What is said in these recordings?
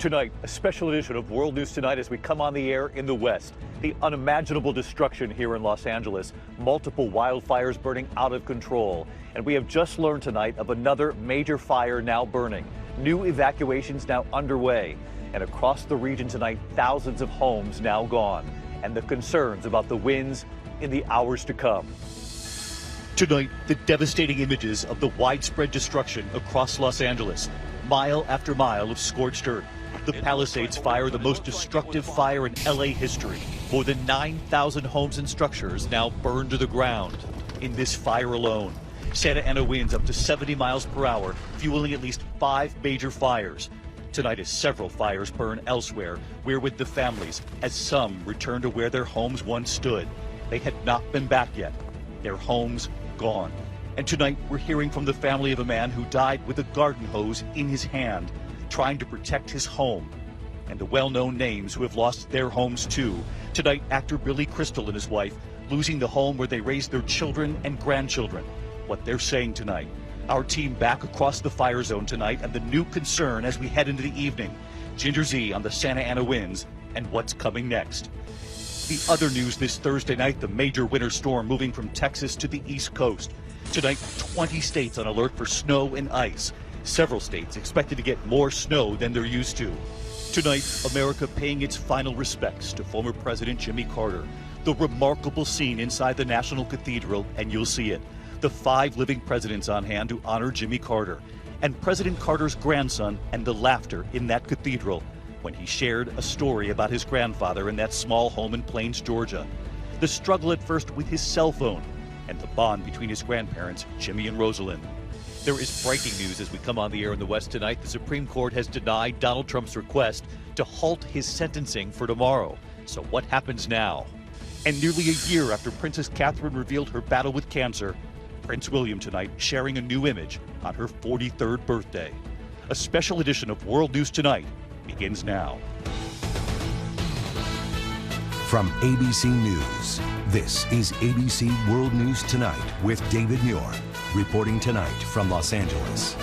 Tonight, a special edition of World News Tonight as we come on the air in the West. The unimaginable destruction here in Los Angeles, multiple wildfires burning out of control. And we have just learned tonight of another major fire now burning. New evacuations now underway. And across the region tonight, thousands of homes now gone. And the concerns about the winds in the hours to come. Tonight, the devastating images of the widespread destruction across Los Angeles. Mile after mile of scorched earth. The Palisades fire, the most destructive fire in L.A. history. More than 9,000 homes and structures now burned to the ground. In this fire alone, Santa Ana winds up to 70 miles per hour, fueling at least 5 major fires. Tonight, as several fires burn elsewhere, we're with the families as some return to where their homes once stood. They had not been back yet. Their homes gone. And tonight, we're hearing from the family of a man who died with a garden hose in his hand, trying to protect his home, and the well-known names who have lost their homes too. Tonight, actor Billy Crystal and his wife losing the home where they raised their children and grandchildren. What they're saying tonight. Our team back across the fire zone tonight, and the new concern as we head into the evening. Ginger Z on the Santa Ana winds and what's coming next. The other news this Thursday night, the major winter storm moving from Texas to the East Coast. Tonight, 20 states on alert for snow and ice. Several states expected to get more snow than they're used to. Tonight, America paying its final respects to former President Jimmy Carter. The remarkable scene inside the National Cathedral, and you'll see it. The 5 living presidents on hand to honor Jimmy Carter. And President Carter's grandson and the laughter in that cathedral when he shared a story about his grandfather in that small home in Plains, Georgia. The struggle at first with his cell phone and the bond between his grandparents, Jimmy and Rosalind. There is breaking news as we come on the air in the West tonight. The Supreme Court has denied Donald Trump's request to halt his sentencing for tomorrow. So what happens now? And nearly a year after Princess Catherine revealed her battle with cancer, Prince William tonight sharing a new image on her 43rd birthday. A special edition of World News Tonight begins now. From ABC News, this is ABC World News Tonight with David Muir. Reporting tonight from Los Angeles.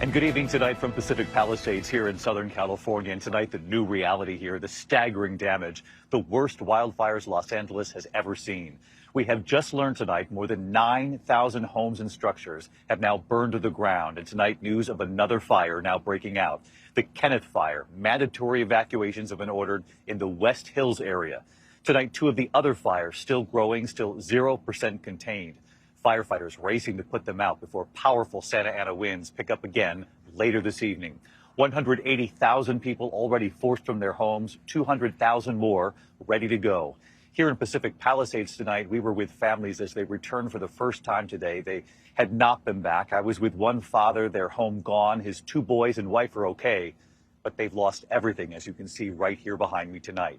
And good evening tonight from Pacific Palisades here in Southern California. And tonight, the new reality here, the staggering damage, the worst wildfires Los Angeles has ever seen. We have just learned tonight more than 9,000 homes and structures have now burned to the ground. And tonight, news of another fire now breaking out. The Kenneth Fire. Mandatory evacuations have been ordered in the West Hills area. Tonight, 2 of the other fires still growing, still 0% contained. Firefighters racing to put them out before powerful Santa Ana winds pick up again later this evening. 180,000 people already forced from their homes, 200,000 more ready to go. Here in Pacific Palisades tonight, we were with families as they returned for the first time today. They had not been back. I was with one father, their home gone. His 2 boys and wife are okay, but they've lost everything, as you can see right here behind me tonight.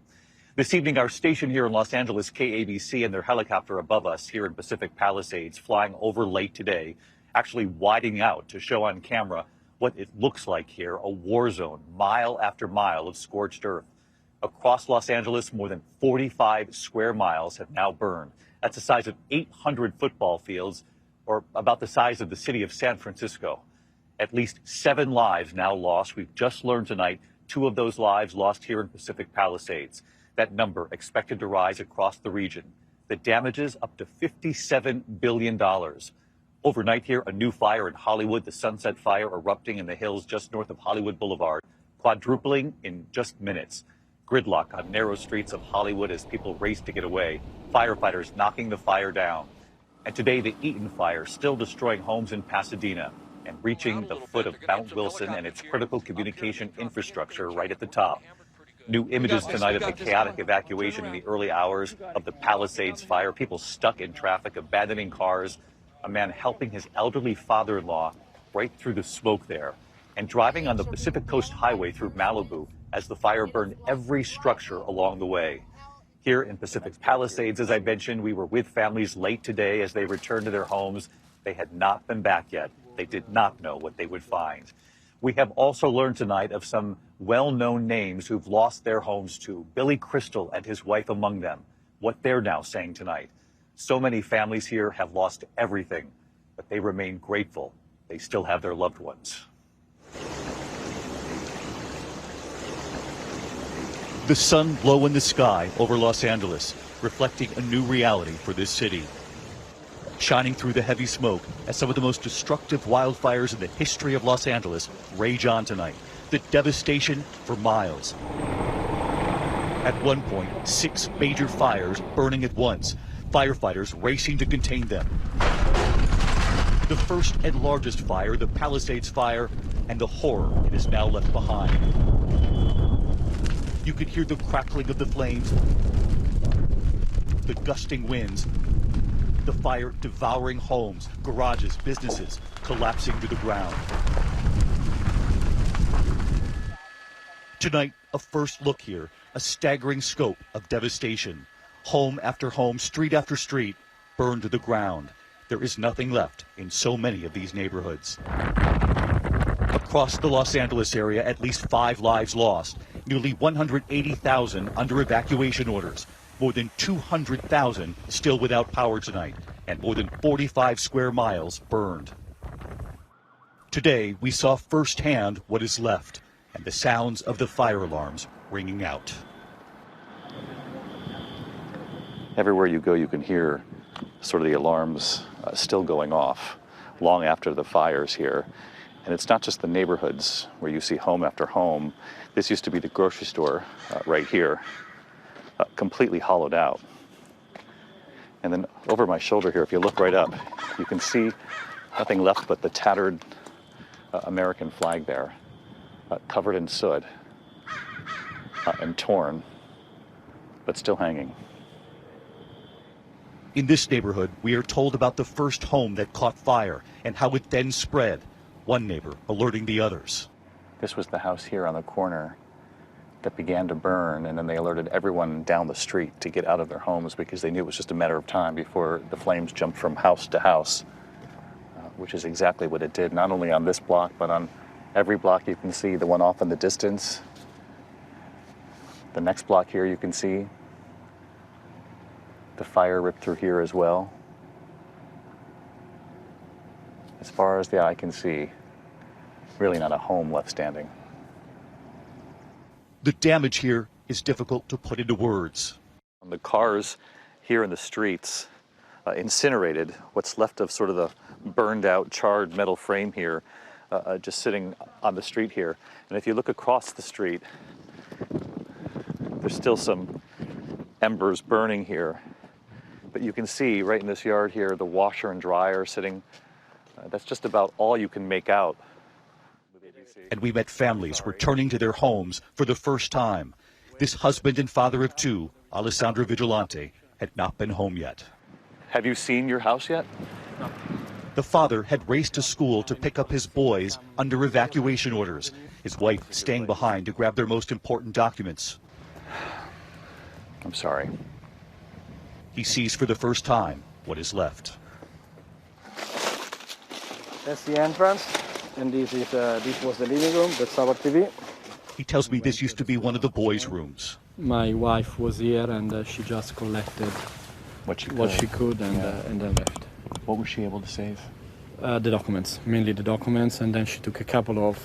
This evening, our station here in Los Angeles, KABC, and their helicopter above us here in Pacific Palisades, flying over late today, actually widening out to show on camera what it looks like here, a war zone, mile after mile of scorched earth. Across Los Angeles, more than 45 square miles have now burned. That's the size of 800 football fields, or about the size of the city of San Francisco. At least 7 lives now lost. We've just learned tonight 2 of those lives lost here in Pacific Palisades. That number expected to rise across the region. The damages up to $57 billion. Overnight here, a new fire in Hollywood, the Sunset Fire erupting in the hills just north of Hollywood Boulevard, quadrupling in just minutes. Gridlock on narrow streets of Hollywood as people race to get away. Firefighters knocking the fire down. And today, the Eaton Fire still destroying homes in Pasadena and reaching the foot of Mount Wilson and its critical communication infrastructure right at the top. New images tonight of the chaotic evacuation in the early hours of the Palisades fire. People stuck in traffic, abandoning cars. A man helping his elderly father-in-law break through the smoke there. And driving on the Pacific Coast Highway through Malibu as the fire burned every structure along the way. Here in Pacific Palisades, as I mentioned, we were with families late today as they returned to their homes. They had not been back yet. They did not know what they would find. We have also learned tonight of some well-known names who've lost their homes too. Billy Crystal and his wife among them. What they're now saying tonight. So many families here have lost everything, but they remain grateful. They still have their loved ones. The sun low in the sky over Los Angeles, reflecting a new reality for this city. Shining through the heavy smoke as some of the most destructive wildfires in the history of Los Angeles rage on tonight. The devastation for miles. At one point, 6 major fires burning at once, firefighters racing to contain them. The first and largest fire, the Palisades fire, and the horror it has now left behind. You could hear the crackling of the flames, the gusting winds, the fire devouring homes, garages, businesses, collapsing to the ground. Tonight, a first look here, a staggering scope of devastation. Home after home, street after street, burned to the ground. There is nothing left in so many of these neighborhoods. Across the Los Angeles area, at least 5 lives lost, nearly 180,000 under evacuation orders, more than 200,000 still without power tonight, and more than 45 square miles burned. Today, we saw firsthand what is left, and the sounds of the fire alarms ringing out. Everywhere you go, you can hear sort of the alarms still going off long after the fires here. And it's not just the neighborhoods where you see home after home. This used to be the grocery store right here, completely hollowed out. And then over my shoulder here, if you look right up, you can see nothing left but the tattered American flag there, covered in soot and torn, but still hanging. In this neighborhood, we are told about the first home that caught fire and how it then spread, one neighbor alerting the others. This was the house here on the corner that began to burn, and then they alerted everyone down the street to get out of their homes because they knew it was just a matter of time before the flames jumped from house to house, which is exactly what it did, not only on this block, but on every block. You can see the one off in the distance. The next block here, you can see the fire ripped through here as well. As far as the eye can see, really not a home left standing. The damage here is difficult to put into words. The cars here in the streets incinerated what's left of sort of the burned out, charred metal frame here, just sitting on the street here. And if you look across the street, there's still some embers burning here. But you can see right in this yard here, the washer and dryer sitting. That's just about all you can make out. And we met families returning to their homes for the first time. This husband and father of 2, Alessandro Vigilante, had not been home yet. Have you seen your house yet? No. The father had raced to school to pick up his boys under evacuation orders, his wife staying behind to grab their most important documents. I'm sorry. He sees for the first time what is left. That's the entrance, and this was the living room. That's our TV. He tells me this used to be one of the boys' rooms. My wife was here, and she just collected what she could, and then left. What was she able to save? The documents, mainly the documents, and then she took a couple of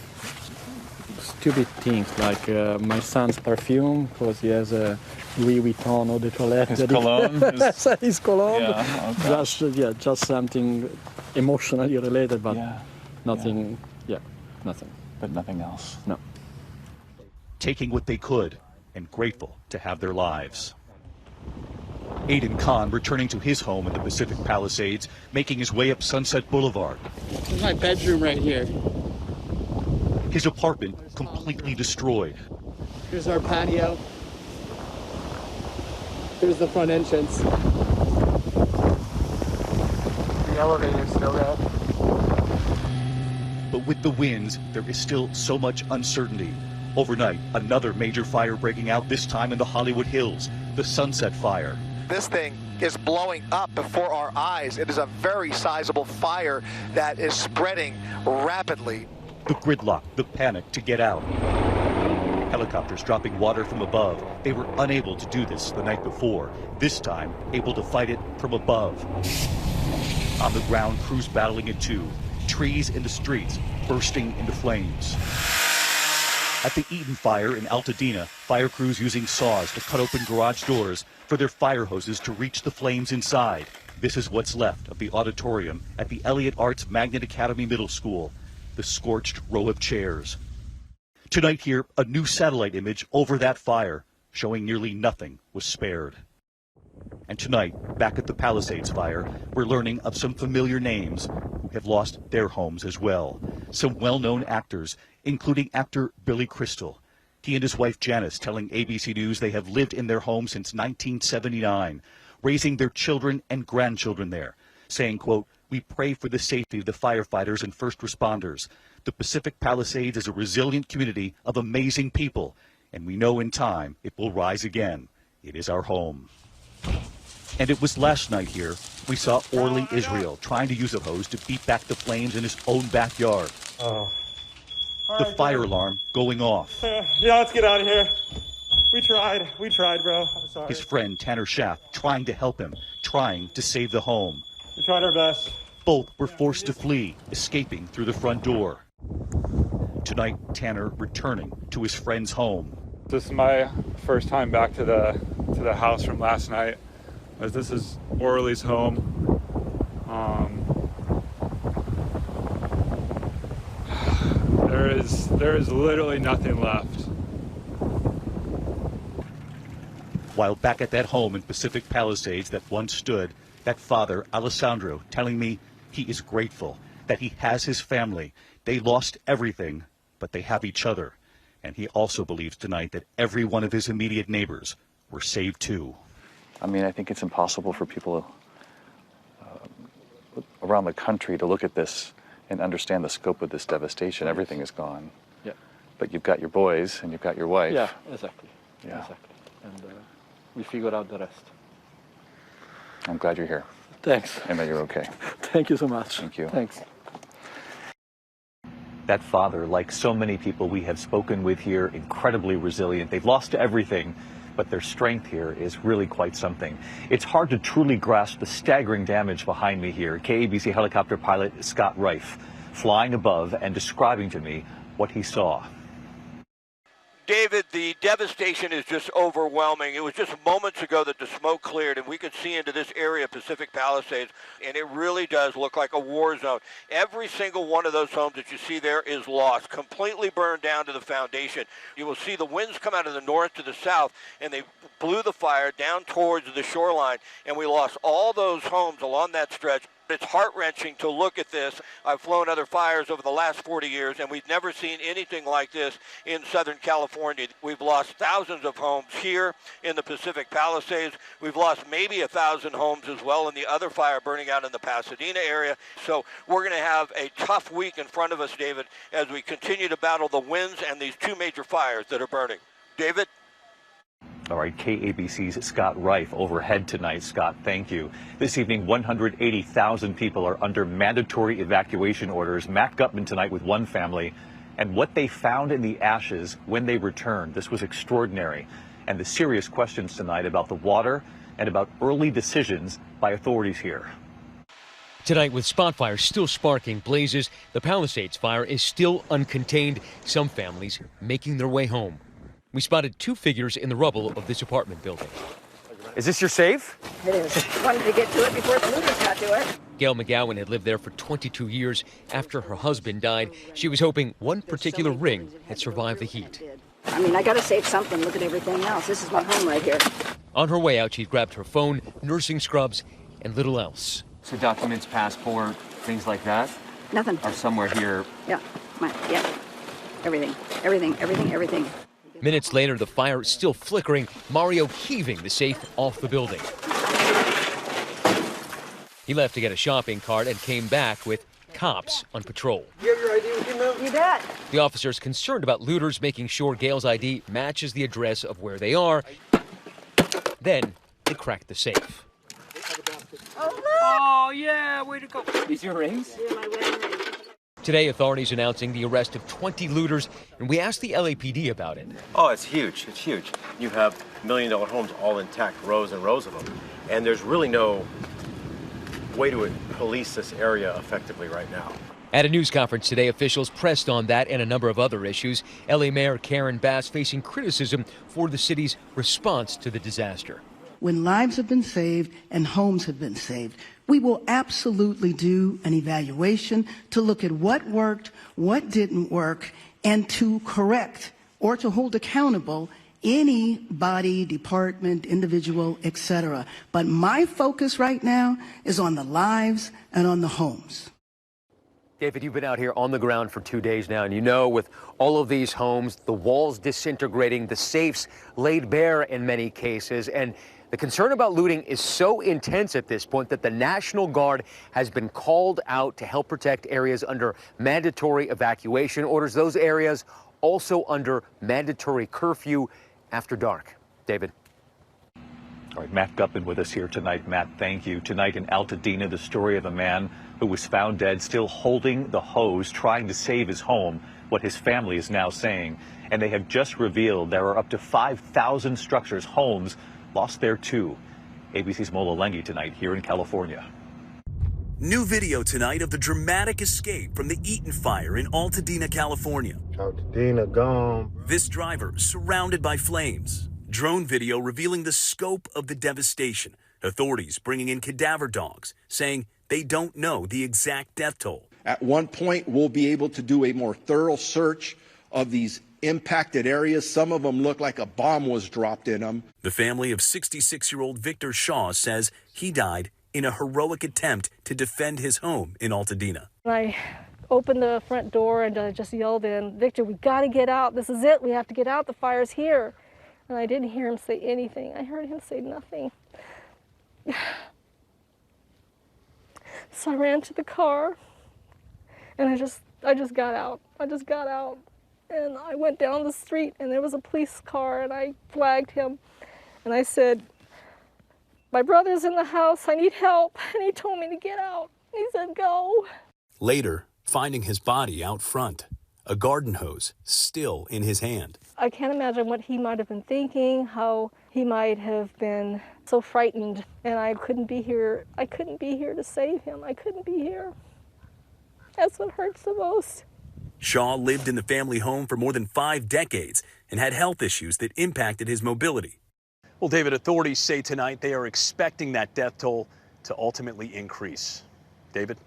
stupid things like my son's perfume, because he has a Louis Vuitton eau de toilette. His cologne? His cologne. Yeah, okay. Just something emotionally related, but nothing. Nothing. But nothing else. No. Taking what they could and grateful to have their lives. Aidan Khan returning to his home in the Pacific Palisades, making his way up Sunset Boulevard. This is my bedroom right here. His apartment completely destroyed. Here's our patio. Here's the front entrance. The elevator's still there. But with the winds, there is still so much uncertainty. Overnight, another major fire breaking out, this time in the Hollywood Hills, the Sunset Fire. This thing is blowing up before our eyes. It is a very sizable fire that is spreading rapidly. The gridlock, the panic to get out. Helicopters dropping water from above. They were unable to do this the night before. This time, able to fight it from above. On the ground, crews battling it too. Trees in the streets bursting into flames. At the Eaton fire in Altadena, fire crews using saws to cut open garage doors for their fire hoses to reach the flames inside. This is what's left of the auditorium at the Elliott Arts Magnet Academy Middle School, the scorched row of chairs. Tonight here, a new satellite image over that fire, showing nearly nothing was spared. And tonight, back at the Palisades fire, we're learning of some familiar names who have lost their homes as well. Some well-known actors, including actor Billy Crystal. He and his wife Janice telling ABC News they have lived in their home since 1979, raising their children and grandchildren there, saying, quote, "We pray for the safety of the firefighters and first responders. The Pacific Palisades is a resilient community of amazing people, and we know in time it will rise again. It is our home." And it was last night here we saw Orly Israel trying to use a hose to beat back the flames in his own backyard. The fire alarm going off. Yeah, let's get out of here. We tried, bro. I'm sorry. His friend Tanner Schaff trying to help him, trying to save the home. We tried our best. Both were forced to flee, escaping through the front door. Tonight, Tanner returning to his friend's home. This is my first time back to the house from last night, as this is Orly's home. There is literally nothing left. While back at that home in Pacific Palisades that once stood, that father, Alessandro, telling me he is grateful that he has his family. They lost everything, but they have each other. And he also believes tonight that every one of his immediate neighbors were saved too. I mean, I think it's impossible for people around the country to look at this and understand the scope of this devastation. Everything is gone. Yeah. But you've got your boys and you've got your wife. Yeah, exactly. Yeah. Exactly. And we figured out the rest. I'm glad you're here. Thanks. And that you're okay. Thank you so much. Thank you. Thanks. That father, like so many people we have spoken with here, incredibly resilient. They've lost everything, but their strength here is really quite something. It's hard to truly grasp the staggering damage behind me here. KABC helicopter pilot Scott Reif flying above and describing to me what he saw. David, the devastation is just overwhelming. It was just moments ago that the smoke cleared and we could see into this area, Pacific Palisades, and it really does look like a war zone. Every single one of those homes that you see there is lost, completely burned down to the foundation. You will see the winds come out of the north to the south, and they blew the fire down towards the shoreline, and we lost all those homes along that stretch. It's heart-wrenching to look at this. I've flown other fires over the last 40 years, and we've never seen anything like this in Southern California. We've lost thousands of homes here in the Pacific Palisades. We've lost maybe 1,000 homes as well in the other fire burning out in the Pasadena area. So we're going to have a tough week in front of us, David, as we continue to battle the winds and these two major fires that are burning. David? All right, KABC's Scott Reif overhead tonight. Scott, thank you. This evening, 180,000 people are under mandatory evacuation orders. Matt Gutman tonight with one family. And what they found in the ashes when they returned, this was extraordinary. And the serious questions tonight about the water and about early decisions by authorities here. Tonight, with spot fires still sparking blazes, the Palisades fire is still uncontained. Some families making their way home. We spotted two figures in the rubble of this apartment building. Is this your safe? It is. Wanted to get to it before the looters got to it. Gail McGowan had lived there for 22 years. After her husband died, she was hoping one particular ring had survived the heat. I mean, I gotta save something. Look at everything else. This is my home right here. On her way out, she'd grabbed her phone, nursing scrubs, and little else. So documents, passport, things like that? Nothing. Are somewhere here. Yeah, everything. Minutes later, the fire still flickering, Mario heaving the safe off the building. He left to get a shopping cart and came back with cops on patrol. You have your ID with you, ma'am? You bet. The officers concerned about looters making sure Gail's ID matches the address of where they are. Then they cracked the safe. Oh, yeah, way to go. These your rings? Yeah, my wedding ring. Today, authorities announcing the arrest of 20 looters, and we asked the LAPD about it. Oh, it's huge. It's huge. You have million-dollar homes all intact, rows and rows of them. And there's really no way to police this area effectively right now. At a news conference today, officials pressed on that and a number of other issues. L.A. Mayor Karen Bass facing criticism for the city's response to the disaster. When lives have been saved and homes have been saved, we will absolutely do an evaluation to look at what worked, what didn't work, and to correct or to hold accountable any body, department, individual, etc. But my focus right now is on the lives and on the homes. David, you've been out here on the ground for 2 days now, and you know, with all of these homes, the walls disintegrating, the safes laid bare in many cases, and the concern about looting is so intense at this point that the National Guard has been called out to help protect areas under mandatory evacuation orders, those areas also under mandatory curfew after dark. David. All right, Matt Gutman with us here tonight. Matt, thank you. Tonight in Altadena, the story of a man who was found dead, still holding the hose, trying to save his home, what his family is now saying. And they have just revealed there are up to 5,000 structures, homes, lost there too. ABC's Mola Lengi tonight here in California. New video tonight of the dramatic escape from the Eaton fire in Altadena, California. Altadena gone. This driver surrounded by flames. Drone video revealing the scope of the devastation. Authorities bringing in cadaver dogs, saying they don't know the exact death toll. At one point, we'll be able to do a more thorough search of these impacted areas. Some of them look like a bomb was dropped in them. The family of 66-year-old Victor Shaw says he died in a heroic attempt to defend his home in Altadena. I opened the front door and I just yelled in, "Victor, we got to get out. This is it. We have to get out. The fire's here." And I didn't hear him say anything. I heard him say nothing. So I ran to the car and I just got out. I just got out and I went down the street and there was a police car and I flagged him and I said, "My brother's in the house. I need help." And he told me to get out. He said, "Go." Later, finding his body out front, a garden hose still in his hand. I can't imagine what he might have been thinking, how he might have been so frightened, and I couldn't be here. I couldn't be here to save him. I couldn't be here. That's what hurts the most. Shaw lived in the family home for more than 5 decades and had health issues that impacted his mobility. Well, David, authorities say tonight they are expecting that death toll to ultimately increase. David?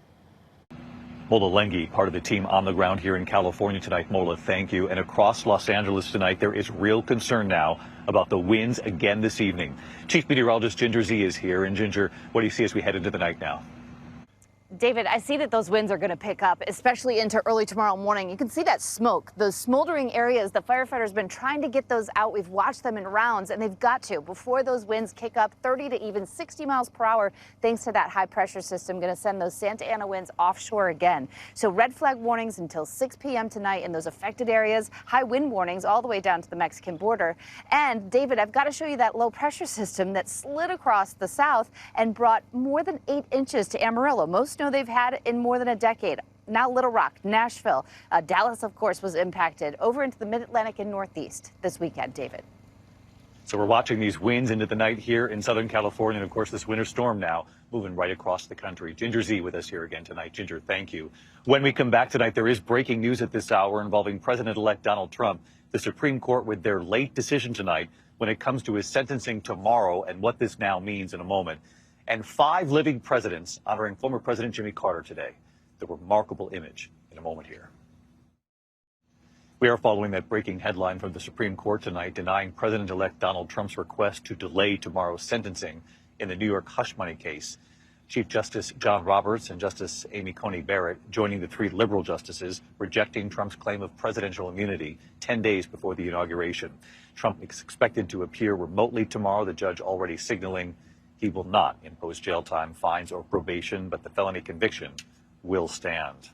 Mola Lengi, part of the team on the ground here in California tonight. Mola, thank you. And across Los Angeles tonight, there is real concern now about the winds again this evening. Chief Meteorologist Ginger Z is here. And Ginger, what do you see as we head into the night now? David, I see that those winds are going to pick up, especially into early tomorrow morning. You can see that smoke, those smoldering areas. The firefighters have been trying to get those out. We've watched them in rounds, and they've got to before those winds kick up 30 to even 60 miles per hour, thanks to that high pressure system going to send those Santa Ana winds offshore again. So red flag warnings until 6 p.m. tonight in those affected areas, high wind warnings all the way down to the Mexican border. And David, I've got to show you that low pressure system that slid across the south and brought more than 8 inches to Amarillo. Most know they've had in more than a decade. Now Little Rock, Nashville, Dallas, of course, was impacted over into the Mid-Atlantic and Northeast this weekend, David. So we're watching these winds into the night here in Southern California. And of course, this winter storm now moving right across the country. Ginger Z with us here again tonight. Ginger, thank you. When we come back tonight, there is breaking news at this hour involving President-elect Donald Trump. The Supreme Court with their late decision tonight when it comes to his sentencing tomorrow and what this now means in a moment. And 5 living presidents honoring former President Jimmy Carter today. The remarkable image in a moment here. We are following that breaking headline from the Supreme Court tonight denying President-elect Donald Trump's request to delay tomorrow's sentencing in the New York hush money case. Chief Justice John Roberts and Justice Amy Coney Barrett joining the 3 liberal justices rejecting Trump's claim of presidential immunity 10 days before the inauguration. Trump is expected to appear remotely tomorrow, the judge already signaling he will not impose jail time, fines, or probation, but the felony conviction will stand.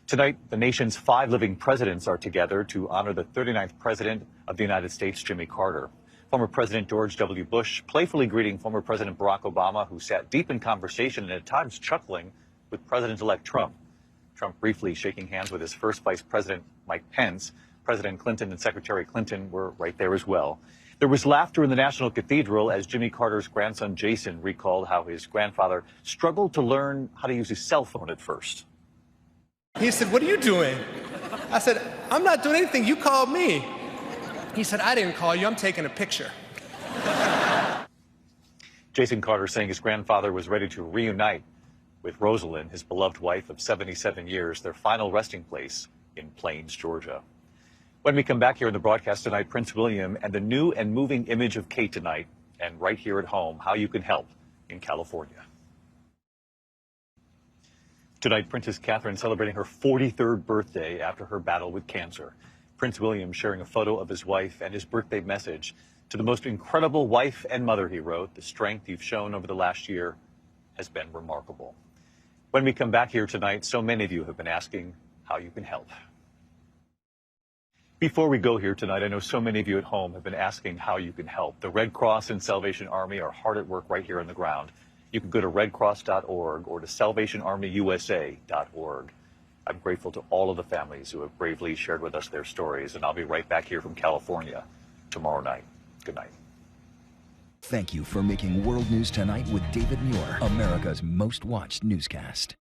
Tonight, the nation's 5 living presidents are together to honor the 39th president of the United States, Jimmy Carter. Former President George W. Bush playfully greeting former President Barack Obama, who sat deep in conversation and at times chuckling with President-elect Trump. Trump briefly shaking hands with his first Vice President, Mike Pence. President Clinton and Secretary Clinton were right there as well. There was laughter in the National Cathedral as Jimmy Carter's grandson Jason recalled how his grandfather struggled to learn how to use his cell phone at first. He said, "What are you doing?" I said, "I'm not doing anything. You called me." He said, "I didn't call you. I'm taking a picture." Jason Carter saying his grandfather was ready to reunite with Rosalind, his beloved wife of 77 years, their final resting place in Plains, Georgia. When we come back here in the broadcast tonight, Prince William and the new and moving image of Kate tonight, and right here at home, how you can help in California. Tonight, Princess Catherine celebrating her 43rd birthday after her battle with cancer. Prince William sharing a photo of his wife and his birthday message. "To the most incredible wife and mother," he wrote, "the strength you've shown over the last year has been remarkable." When we come back here tonight, so many of you have been asking how you can help. Before we go here tonight, I know so many of you at home have been asking how you can help. The Red Cross and Salvation Army are hard at work right here on the ground. You can go to redcross.org or to salvationarmyusa.org. I'm grateful to all of the families who have bravely shared with us their stories, and I'll be right back here from California tomorrow night. Good night. Thank you for making World News Tonight with David Muir, America's most watched newscast.